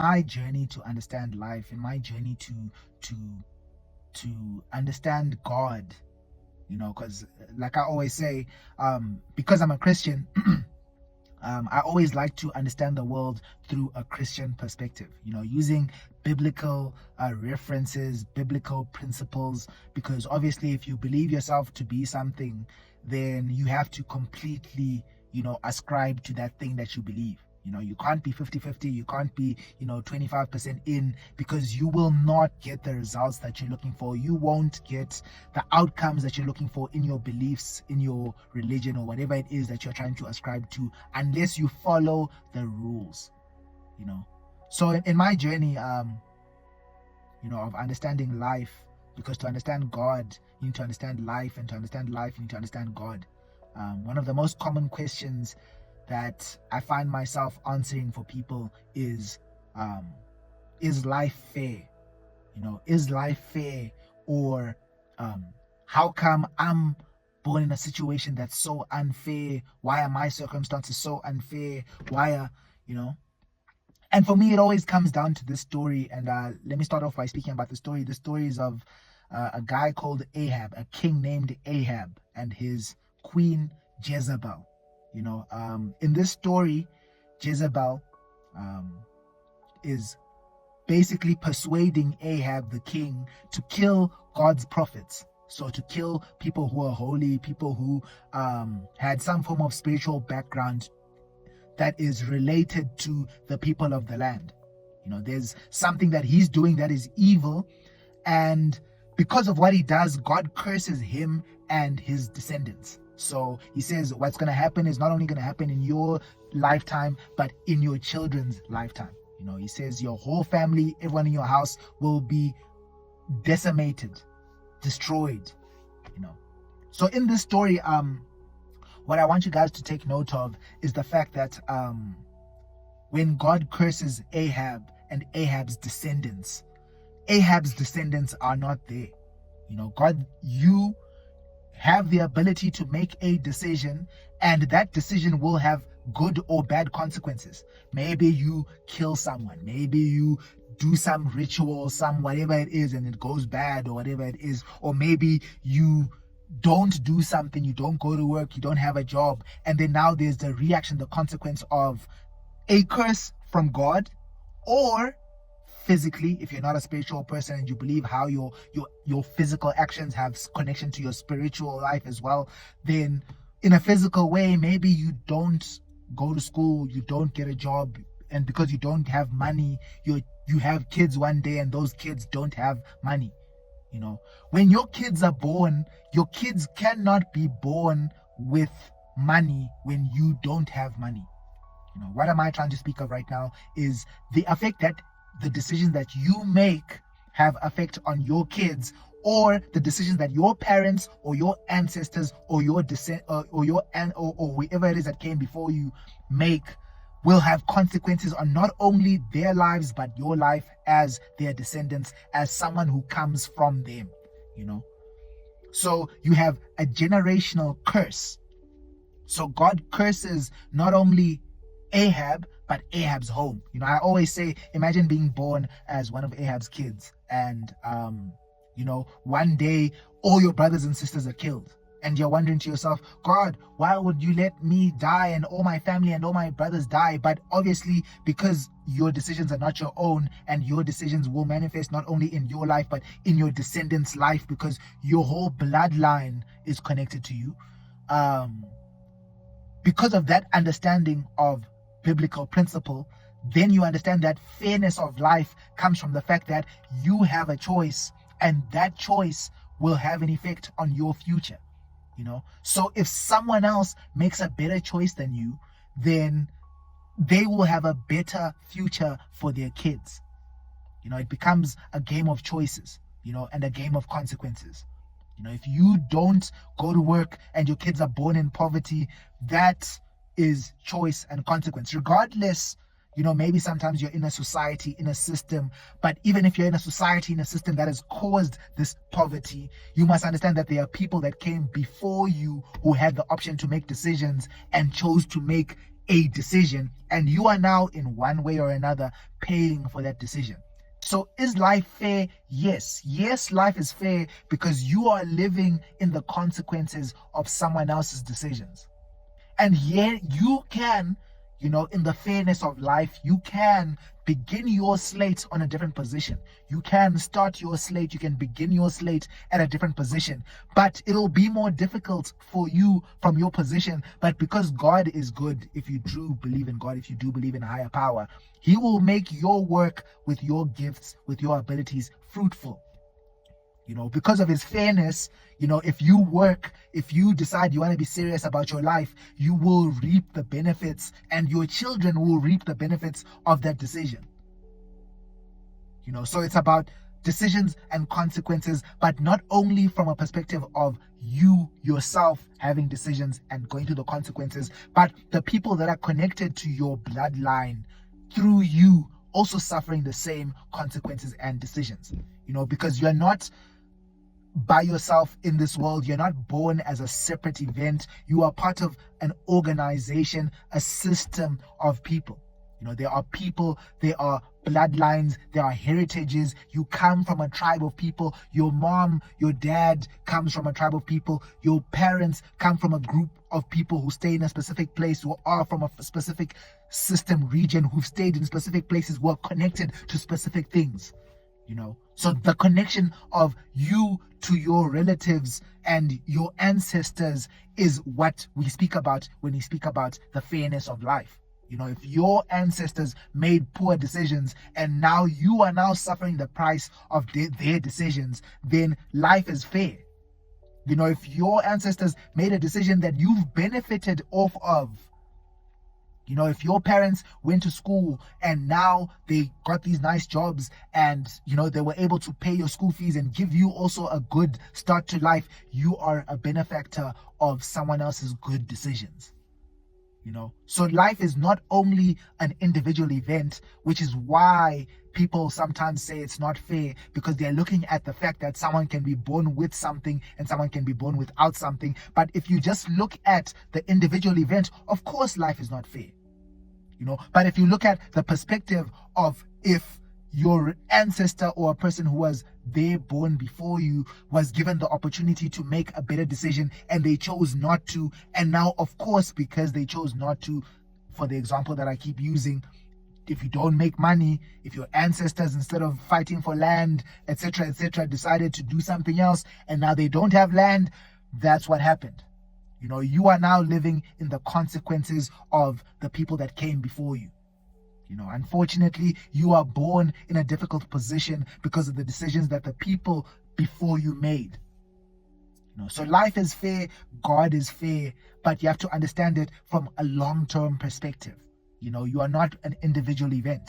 my journey to understand life, in my journey to to understand God, because like I always say, because I'm a Christian, I always like to understand the world through a Christian perspective, using biblical references, biblical principles, because obviously, if you believe yourself to be something, then you have to completely, ascribe to that thing that you believe. You can't be 50-50, you can't be, 25% in, because you will not get the results that you're looking for. You won't get the outcomes that you're looking for in your beliefs, in your religion, or whatever it is that you're trying to ascribe to, unless you follow the rules, you know. So in my journey, of understanding life, because to understand God, you need to understand life, and to understand life, you need to understand God. One of the most common questions that I find myself answering for people is life fair? Is life fair? Or how come I'm born in a situation that's so unfair? Why are my circumstances so unfair? Why are, and for me, it always comes down to this story. And let me start off by speaking about the story. The story is of a guy called Ahab, a king named Ahab, and his queen Jezebel. In this story, Jezebel is basically persuading Ahab, the king, to kill God's prophets. So to kill people who are holy, people who had some form of spiritual background that is related to the people of the land. There's something that he's doing that is evil, and because of what he does, God curses him and his descendants. So he says what's going to happen is not only going to happen in your lifetime, but in your children's lifetime. He says your whole family, everyone in your house will be decimated, destroyed. So in this story, what I want you guys to take note of is the fact that when God curses Ahab and Ahab's descendants are not there. God, you have the ability to make a decision, and that decision will have good or bad consequences. Maybe you kill someone, maybe you do some ritual, some whatever it is, and it goes bad, or whatever it is, or maybe you don't do something, you don't go to work, you don't have a job, and then now there's the reaction, the consequence of a curse from God. Or physically, if you're not a spiritual person and you believe how your physical actions have connection to your spiritual life as well, then in a physical way, maybe you don't go to school, you don't get a job, and because you don't have money, you have kids one day and those kids don't have money. When your kids are born, your kids cannot be born with money when you don't have money. What am I trying to speak of right now is the effect that the decisions that you make have effect on your kids, or the decisions that your parents or your ancestors or your descent or whoever it is that came before you make will have consequences on not only their lives but your life as their descendants, as someone who comes from them. So you have a generational curse. So God curses not only Ahab but Ahab's home. I always say, imagine being born as one of Ahab's kids, and one day all your brothers and sisters are killed, and you're wondering to yourself, God, why would you let me die and all my family and all my brothers die? But obviously, because your decisions are not your own, and your decisions will manifest not only in your life but in your descendants' life, because your whole bloodline is connected to you. Because of that understanding of biblical principle, then you understand that fairness of life comes from the fact that you have a choice, and that choice will have an effect on your future. So if someone else makes a better choice than you, then they will have a better future for their kids. It becomes a game of choices, and a game of consequences. If you don't go to work and your kids are born in poverty, that is choice and consequence. Regardless, maybe sometimes you're in a society, in a system, but even if you're in a society, in a system that has caused this poverty, you must understand that there are people that came before you who had the option to make decisions and chose to make a decision, and you are now in one way or another paying for that decision. So is life fair? Yes. Yes, life is fair because you are living in the consequences of someone else's decisions. And yet you can, in the fairness of life, you can begin your slate on a different position. You can start your slate, you can begin your slate at a different position, but it'll be more difficult for you from your position. But because God is good, if you do believe in God, if you do believe in a higher power, He will make your work with your gifts, with your abilities fruitful. Because of His fairness, if you work, if you decide you want to be serious about your life, you will reap the benefits, and your children will reap the benefits of that decision. So it's about decisions and consequences, but not only from a perspective of you yourself having decisions and going through the consequences, but the people that are connected to your bloodline through you also suffering the same consequences and decisions. Because you're not by yourself in this world. You're not born as a separate event. You are part of an organization, a system of people. There are people, there are bloodlines, there are heritages. You come from a tribe of people. Your mom, your dad comes from a tribe of people. Your parents come from a group of people who stay in a specific place, who are from a specific system, region, who've stayed in specific places, who are connected to specific things. So the connection of you to your relatives and your ancestors is what we speak about when we speak about the fairness of life. If your ancestors made poor decisions and now you are now suffering the price of their decisions, then life is fair. If your ancestors made a decision that you've benefited off of, if your parents went to school and now they got these nice jobs and, they were able to pay your school fees and give you also a good start to life, you are a benefactor of someone else's good decisions. So life is not only an individual event, which is why people sometimes say it's not fair, because they're looking at the fact that someone can be born with something and someone can be born without something. But if you just look at the individual event, of course life is not fair. But if you look at the perspective of if your ancestor or a person who was there born before you was given the opportunity to make a better decision and they chose not to, and now of course because they chose not to, for the example that I keep using, if you don't make money, if your ancestors, instead of fighting for land, etc., decided to do something else and now they don't have land, that's what happened. You are now living in the consequences of the people that came before you. Unfortunately, you are born in a difficult position because of the decisions that the people before you made. So life is fair, God is fair, but you have to understand it from a long-term perspective. You are not an individual event.